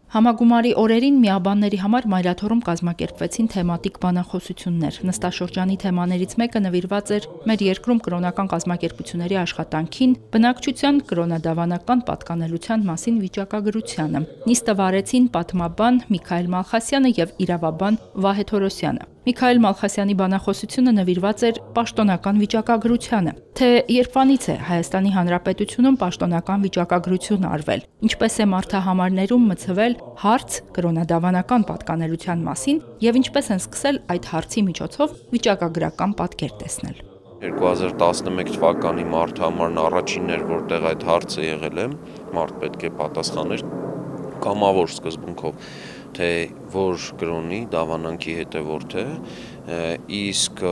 Համագումարի օրերին միաբանների համար Մայրաթոռում կազմակերպվեցին թեմատիկ բանախոսություններ։ Նստաշրջանի թեմաներից մեկը նվիրված էր մեր երկրում կրոնական կազմակերպությունների աշխատանքին, բնակչության կրոնադավանական պատկանելության մասին վիճակագրությանը։ Նիստը վարեցին պատմաբան Միքայել Մալխասյանը և իրավաբան Վահե Թորոսյանը։ Միքայել Մալխասյանի բանախոսությունը նվիրված էր պաշտոնական վիճակագրությանը, թե երբանից է Հայաստանի Հանրապետությունում պաշտոնական վիճակագրություն արվել, ինչպես է մարդահամարներում մցվել հարց կրոնադավանական պատկանելության մասին և ինչպես են սկսել այդ հարցի միջոցով վիճակագրական պատկեր տեսնել։ 2011 թվականի մարդահամարն առաջինն էր, որտեղ այդ հարցը եղել է, մարդ պետք է պատասխաներ կամավոր սկզբունքով, թե որ կրոնի դավանանքի հետևորդ է, իսկ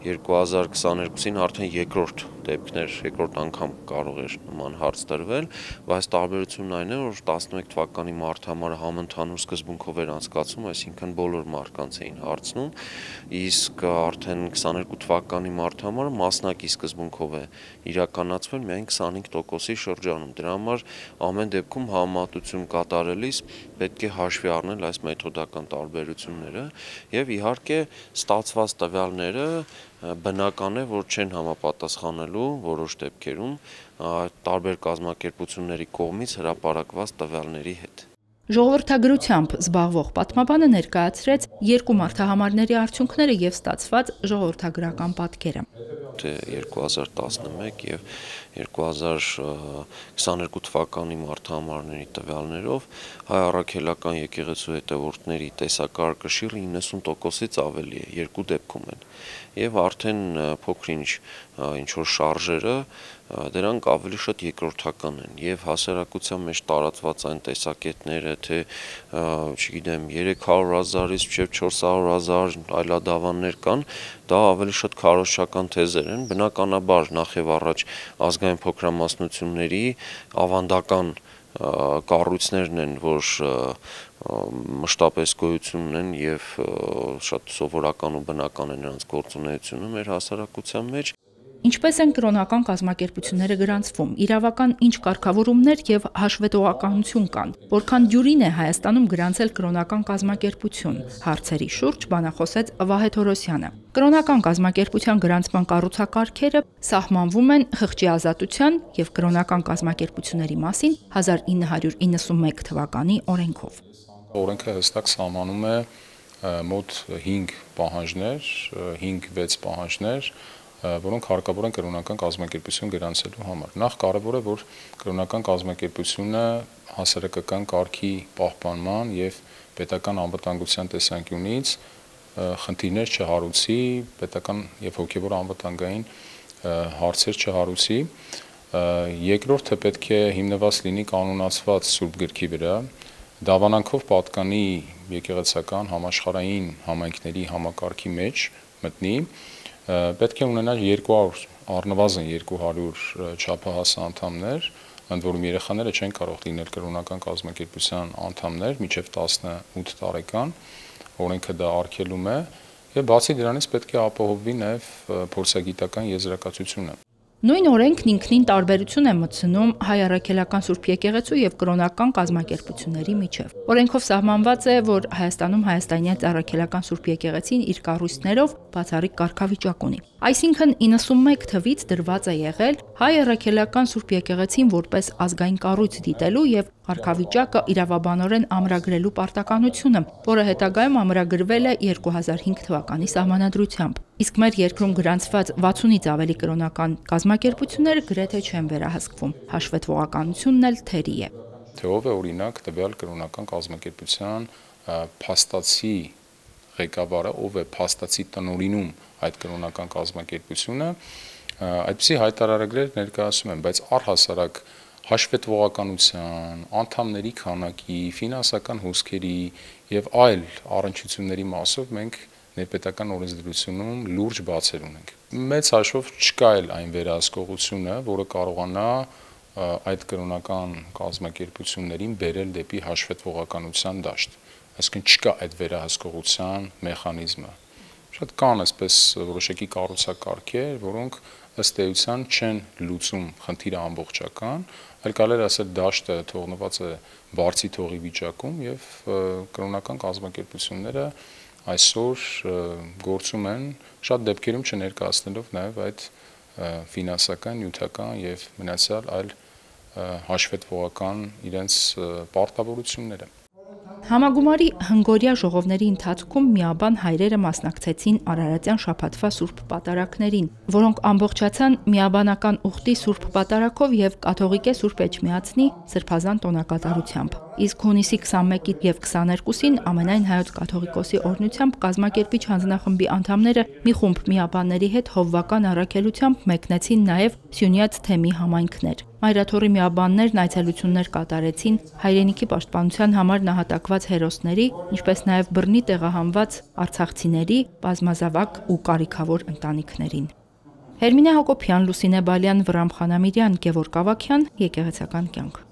2022-ին արդեն երկրորդ դեպքներ, երկրորդ անգամ կարող էր նման հարց տրվել, բայց տարբերությունն այն է, որ 11 թվականի մարդահամարը համընդհանուր սկզբունքով էր անցկացվում, այսինքն բոլոր մարդկանց էին հարցնում, իսկ արդեն 22 թվականի մարդահամարը մասնակի սկզբունքով է իրականացվել միայն 25%-ի շրջանում։ Դրա համար ամեն դեպքում համեմատություն կատարելիս պետք է հաշվի առնել այս մեթոդական տարբերությունները եւ իհարկե ստացված տվյալները բնական է, որ չեն համապատասխանելու որոշ դեպքերում տարբեր կազմակերպությունների կողմից հրապարակված տվյալների հետ։ Ժողովրդագրությամբ զբաղվող պատմաբանը ներկայացրեց երկու մարդահամարների արդյունքները և ստացված ժողովրդագրական պատկերը։ 2011 և 2022 թվականի մարդահամարների տվյալներով հայ առաքելական եկեղեցու հետևորդների տեսակարգը 90%-ից ավելի է, երկու դեպքում են, և արդեն փոքր-ինչ ինչ-որ շարժերը դրանք ավելի շատ երկրորդական են, և հասարակության մեջ տարածված այն տեսակետները, թե չգիտեմ 300,000-ից մինչև 400,000 այլադավաններ կան, դա ավելի շատ քարոզչական թեզեր են, բնականաբար նախ եւ առաջ ազգային փոքրամասնությունների ավանդական կառույցներն են, որ մշտապես գոյություն ունեն և շատ սովորական ու բնական է նրանց գործունեությունը մեր հասարակության մեջ։ Ինչպես են կրոնական կազմակերպությունները գրանցվում, իրավական ինչ կարգավորումներ և հաշվետվողականություն կան, որքան դյուրին է Հայաստանում գրանցել կրոնական կազմակերպություն, հարցերի շուրջ բանախոսեց Վահե Թորոսյանը։ Կրոնական կազմակերպության գրանցման կառուցակարգերը սահմանվում են Խղճի ազատության և կրոնական կազմակերպությունների մասին 1991 թվականի օրենքով։ Օրենքը հստակ սահմանում է մոտ 5 պահանջներ, 5-6 պահանջներ, որոնք հարկավոր են կրոնական կազմակերպություն գրանցելու համար։ Նախ կարևոր է, որ կրոնական կազմակերպությունը հասարակական կարգի պահպանման և պետական անվտանգության տեսանկյունից խնդիրներ չհարուցի, պետական և հոգևոր անվտանգային հարցեր չհարուցի։ Երկրորդը պետք է հիմնված լինի կանոնացված Սուրբ Գրքի վրա, դավանանքով պատկանի եկեղեցական համաշխարհային համայնքների համակարգի մեջ մտնի, պետք է ունենալ առնվազն 200 չափահաս անդամներ, ընդ որում երեխաները չեն կարող լինել կրոնական կազմակերպության անդամներ մինչև 18 տարեկան, օրենքը դա արգելում է, և բացի դրանից պետք է ապահովվի նաև փորձագիտական եզրակացությունը։ Նույն օրենքն ինքնին տարբերություն է մտցնում Հայ առաքելական Սուրբ Եկեղեցու և կրոնական կազմակերպությունների միջև։ Օրենքով սահմանված է, որ Հայաստանում հայաստանյաց առաքելական Սուրբ Եկեղեցին իր կառույցներով բացառիկ կարգավիճակ ունի։ Այսինքն 91 թվից դրված է եղել Հայ առաքելական Սուրբ Եկեղեցին որպես ազգային կառույց դիտելու և կարգավիճակը իրավաբանորեն ամրագրելու պարտականությունը, որը հետագայում ամրագրվել է 2005 թվականի սահմանադրությամբ։ Իսկ մեր երկրում գրանցված 60-ից ավելի կրոնական կազմակերպությունները գրեթե չեն վերահսկվում, հաշվետվողականությունն էլ թերի է։ Թե ով է օրինակ տվյալ կրոնական կազմակերպության փաստացի ղեկավարը, ով է փաստացի տնօրինում այդ կրոնական կազմակերպությունը, այդպիսի հայտարարագրեր ներկայացում են, բայց առհասարակ հաշվետվողականության, անդամների քանակի, ֆինանսական հոսքերի և այլ առնչությունների մասով մենք ներպետական օրենսդրությունում լուրջ բացեր ունենք։ Մեծ հաշվով չկա էլ այն վերահսկողությունը, որը կարողանա այդ կրոնական կազմակերպություններին բերել դեպի հաշվետվողականության դաշտ, այսինքն չկա այդ վերահսկողության մեխանիզմը։ Շատ կան այսպես որոշակի կառուցակարգեր, որոնք ըստ էության չեն լուծում խնդիրը ամբողջական, այլ կարելի ասել դաշտը թողնված է բարձի թողի վիճակում եւ կրոնական կազմակերպությունները այսօր գործում են շատ դեպքերում չներկայացնելով նաեւ այդ ֆինանսական, նյութական եւ մնացյալ այլ հաշվետվողական իրենց պարտավորությունները։ Համագումարի հնգորյա ժողովների ընթացքում միաբան հայրերը մասնակցեցին Արարատյան շաբաթվա Սուրբ Պատարագներին, որոնք ամբողջացան միաբանական ուխտի Սուրբ Պատարագով եւ կաթողիկե Սուրբ Էջմիածնի սրբազան տոնակատարությամբ։ Իսկ հունիսի 21-ի եւ 22-ին ամենայն հայոց կաթողիկոսի օրհնությամբ կազմակերպիչ հանձնախմբի անդամները մի խումբ միաբանների հետ հովվական առաքելությամբ մեկնեցին նաեւ Սյունյաց թեմի համայնքներ։ Մայրաթորի միաբաններն այցելություններ կատարեցին հայրենիքի պաշտպանության համար նահատակված հերոսների, ինչպես նաև բռնի տեղահանված արցախցիների, բազմազավակ ու կարիքավոր ընտանիքներին։ Հերմինե Հակոբյան, Լուսինե Բալյան, Վռամ Խանամիրյան, Գևորգ Ավագյան, Եկեղեցական կյանք։